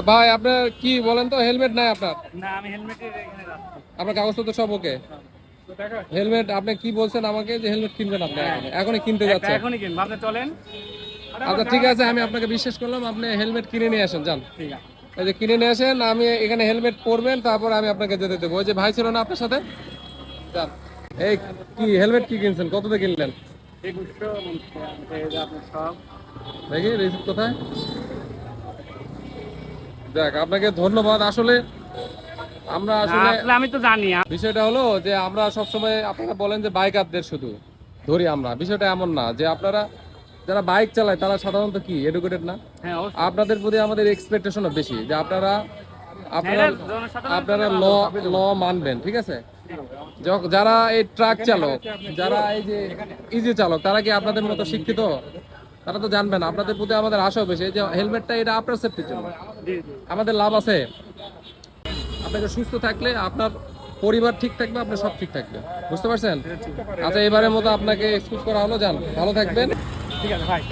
ভাই আপনার কি বলেন তো, হেলমেট নাই আপনার? না, আমি হেলমেটের এখানে রাখছি। আপনার কাগজপত্র সব ওকে? হেলমেট আপনি কি বলছেন আমাকে যে হেলমেট কিনবেন আপনি? এখনই কিনতে যাচ্ছেন? এখনই কিনবো, আপনি চলেন। আচ্ছা ঠিক আছে, আমি আপনাকে বিশ্বাস করলাম, আপনি হেলমেট কিনে নিয়ে আসেন, যান। ঠিক আছে। এই যে কিনে নিয়ে আসেন, আমি এখানে হেলমেট পরবেন, তারপর আমি আপনাকে যেতে দেবো। ওই যে ভাই ছিল না আপনার সাথে, যান। এই কি হেলমেট কি কিনছেন, কত দিয়ে কিনলেন? আপনার সব দেখি রিসিপ্ট কোথায়? দেখ, আপনাকে ধন্যবাদ। আসলে আমরা আসলে আসলে আমি তো জানি। বিষয়টা হলো যে আমরা সবসময়, আপনারা বলেন যে বাইকারদের শুধু ধরি আমরা, বিষয়টা এমন না যে আপনারা যারা বাইক চালায় তারা সাধারণত কি এডুকেটেড না? হ্যাঁ, আপনাদের প্রতি আমাদের এক্সপেকটেশনও বেশি যে আপনারা আপনারা এটা জনসাধারণের আপনারা জন্য ল ভালো। ল মানবেন, ঠিক আছে? যারা এই ট্রাক চালক, যারা এই যে ইজি চালক, তারা কি আপনাদের মতো শিক্ষিত? তারা তো জানবেন। আপনাদের প্রতি আমাদের আশাও বেশি, এই যে হেলমেটটা এটা আপনার সেফটির জন্য, জি, জি। আমাদের লাভ আছে। আপনাকে সুস্থ থাকলে আপনার পরিবার ঠিক থাকবে, আপনার সব ঠিক থাকবে, বুঝতে পারছেন? আচ্ছা, এবারের মতো আপনাকে এক্সকিউজ করা হলো, যান, ভালো থাকবেন। ঠিক আছে ভাই।